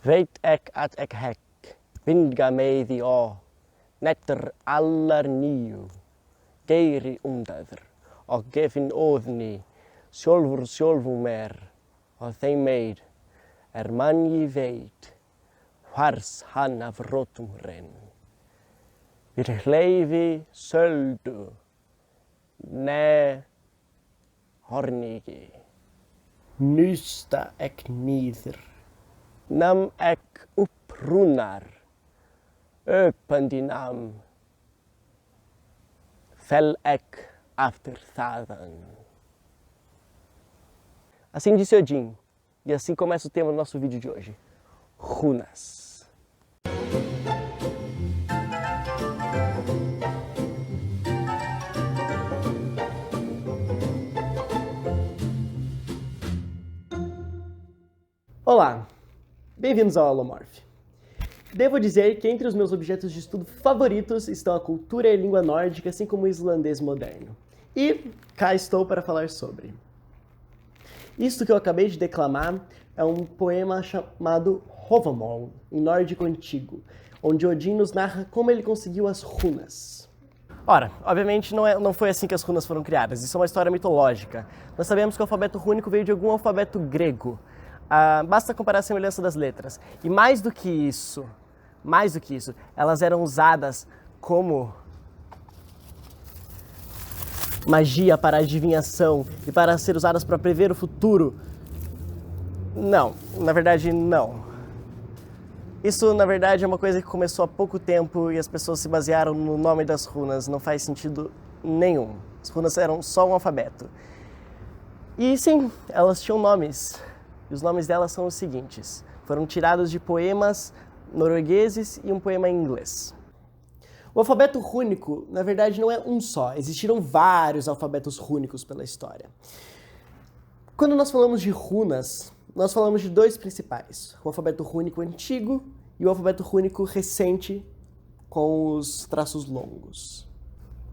Weet ek at ek hek, vinga mei the o, netter allar níu, geiri undaður, og gefin óðni, sjálfum og þeim meir, manni veit, hvers hann af rótum renn. Við hleyfi söldu, ne hornigi, nysta ek nýður. Nam ek upprunnar, öpandi nam, fel ek after þaðan. Assim disse Odin, e assim começa o tema do nosso vídeo de hoje, runas. Olá! Bem-vindos ao Alomorph. Devo dizer que entre os meus objetos de estudo favoritos estão a cultura e a língua nórdica, assim como o islandês moderno. E cá estou para falar sobre. Isto que eu acabei de declamar é um poema chamado Havamal, em nórdico antigo, onde Odin nos narra como ele conseguiu as runas. Ora, obviamente não foi assim que as runas foram criadas, isso é uma história mitológica. Nós sabemos que o alfabeto rúnico veio de algum alfabeto grego. Basta comparar a semelhança das letras. E mais do que isso, elas eram usadas como magia para adivinhação e para ser usadas para prever o futuro. Não, na verdade não. Isso, na verdade, é uma coisa que começou há pouco tempo e as pessoas se basearam no nome das runas. Não faz sentido nenhum. As runas eram só um alfabeto. E sim, elas tinham nomes. E os nomes delas são os seguintes. Foram tirados de poemas noruegueses e um poema em inglês. O alfabeto rúnico, na verdade, não é um só. Existiram vários alfabetos rúnicos pela história. Quando nós falamos de runas, nós falamos de dois principais. O alfabeto rúnico antigo e o alfabeto rúnico recente com os traços longos.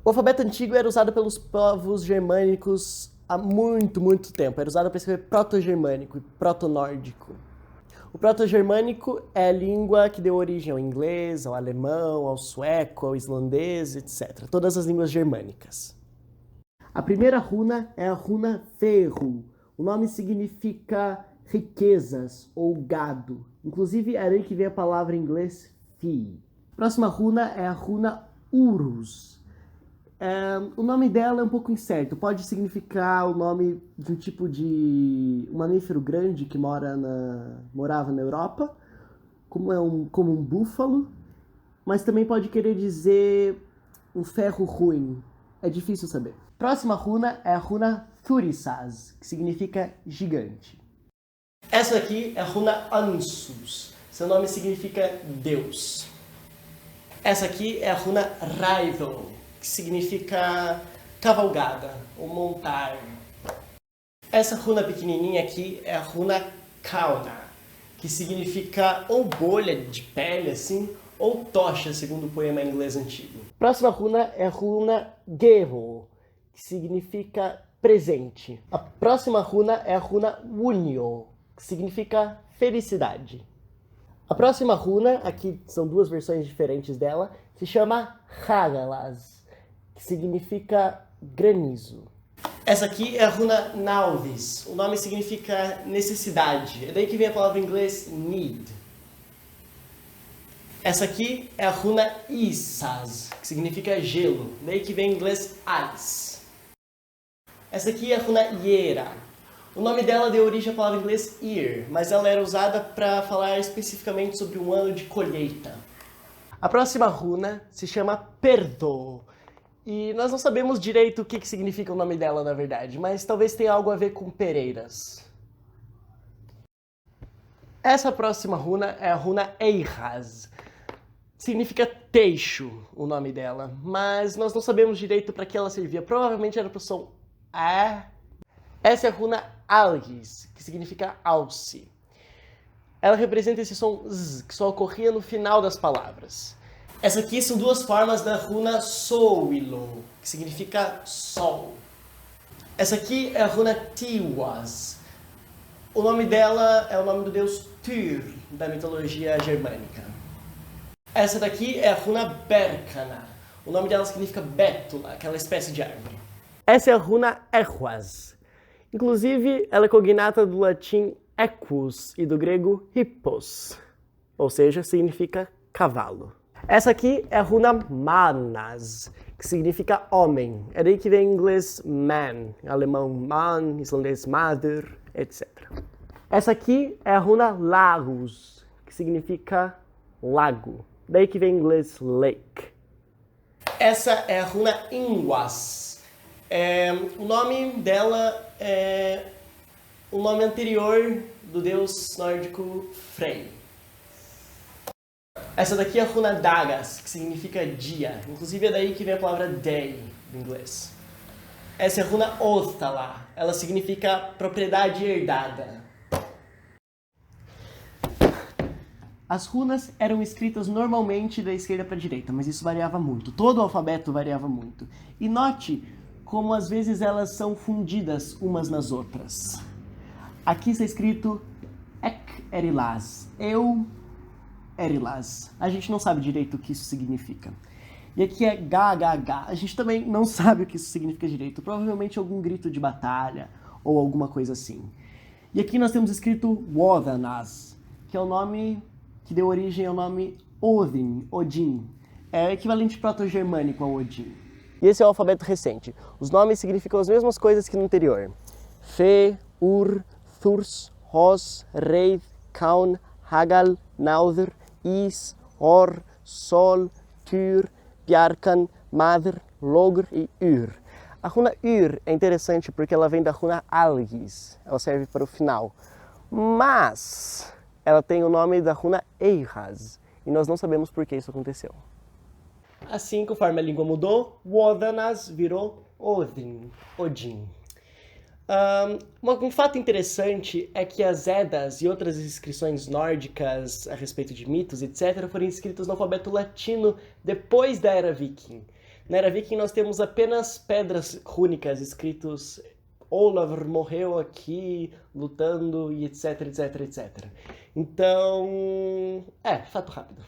O alfabeto antigo era usado pelos povos germânicos há muito tempo. Era usado para escrever proto-germânico e proto-nórdico. O proto-germânico é a língua que deu origem ao inglês, ao alemão, ao sueco, ao islandês, etc. Todas as línguas germânicas. A primeira runa é a runa Ferru. O nome significa riquezas ou gado. Inclusive é daí que vem a palavra em inglês fee. A próxima runa é a runa Urus. O nome dela é um pouco incerto. Pode significar o nome de um tipo de um mamífero grande que morava na Europa, como um búfalo, mas também pode querer dizer um ferro ruim. É difícil saber. Próxima runa é a runa Thurisaz, que significa gigante. Essa aqui é a runa Ansus. Seu nome significa Deus. Essa aqui é a runa Raidol, que significa cavalgada ou montar. Essa runa pequenininha aqui é a runa Kauna, que significa ou bolha de pele assim, ou tocha, segundo o poema em inglês antigo. Próxima runa é a runa Gevo, que significa presente. A próxima runa é a runa Unio, que significa felicidade. A próxima runa, aqui são duas versões diferentes dela, se chama Hagalas, que significa granizo. Essa aqui é a runa Nauvis. O nome significa necessidade. É daí que vem a palavra em inglês need. Essa aqui é a runa Isaz, que significa gelo. Daí que vem em inglês ice. Essa aqui é a runa Yera. O nome dela deu origem à palavra em inglês ear, mas ela era usada para falar especificamente sobre um ano de colheita. A próxima runa se chama Perdo. E nós não sabemos direito o que significa o nome dela, na verdade, mas talvez tenha algo a ver com pereiras. Essa próxima runa é a runa Eiraz. Significa teixo, o nome dela, mas nós não sabemos direito para que ela servia. Provavelmente era para o som A. Essa é a runa Algis, que significa alce. Ela representa esse som Z, que só ocorria no final das palavras. Essa aqui são duas formas da runa Soilo, que significa sol. Essa aqui é a runa Tiwas, O nome dela é o nome do deus Tyr, da mitologia germânica. Essa daqui é a runa Berkana. O nome dela significa bétula, aquela espécie de árvore. Essa é a runa Ehwaz. Inclusive, ela é cognata do latim equus e do grego hippos, ou seja, significa cavalo. Essa aqui é a runa Manas, que significa homem. É daí que vem em inglês man, em alemão man, islandês mother, etc. Essa aqui é a runa Larus, que significa lago. Daí que vem em inglês lake. Essa é a runa Ingwas. O nome dela é o nome anterior do deus nórdico Frey. Essa daqui é a runa Dagas, que significa dia. Inclusive é daí que vem a palavra day, do inglês. Essa é a runa Othala. Ela significa propriedade herdada. As runas eram escritas normalmente da esquerda para a direita, mas isso variava muito. Todo o alfabeto variava muito. E note como às vezes elas são fundidas umas nas outras. Aqui está escrito Ek Erilaz, eu Erilaz. A gente não sabe direito o que isso significa. E aqui é GHH. A gente também não sabe o que isso significa direito. Provavelmente algum grito de batalha ou alguma coisa assim. E aqui nós temos escrito Wodanaz, que é o nome que deu origem ao nome Odin. É o equivalente proto-germânico ao Odin. E esse é o alfabeto recente. Os nomes significam as mesmas coisas que no anterior. Fe, Ur, Thurs, Hos, Reid, Kaun, Hagal, Nauthr, Is, Or, Sol, Tyr, Bjarkan, Madr, Logr e Ur. A runa Ur é interessante porque ela vem da runa Algis. Ela serve para o final. Mas ela tem o nome da runa Ehwaz. E nós não sabemos por que isso aconteceu. Assim, conforme a língua mudou, Wodanaz virou Odin. Um fato interessante é que as Eddas e outras inscrições nórdicas a respeito de mitos, etc., foram escritas no alfabeto latino depois da Era Viking. Na Era Viking nós temos apenas pedras rúnicas escritos Olafr morreu aqui lutando e etc, etc, etc. Então, fato rápido.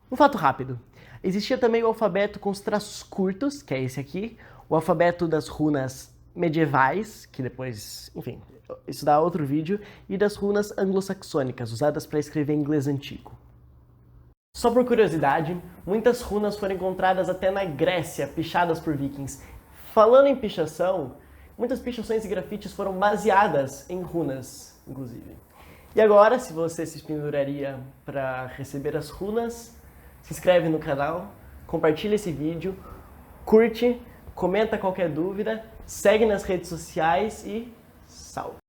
Um fato rápido. Existia também o alfabeto com os traços curtos, que é esse aqui, o alfabeto das runas medievais, que depois, enfim, isso dá outro vídeo, e das runas anglo-saxônicas, usadas para escrever inglês antigo. Só por curiosidade, muitas runas foram encontradas até na Grécia, pichadas por vikings. Falando em pichação, muitas pichações e grafites foram baseadas em runas, inclusive. E agora, se você se penduraria para receber as runas, se inscreve no canal, compartilha esse vídeo, curte, comenta qualquer dúvida, segue nas redes sociais e salve!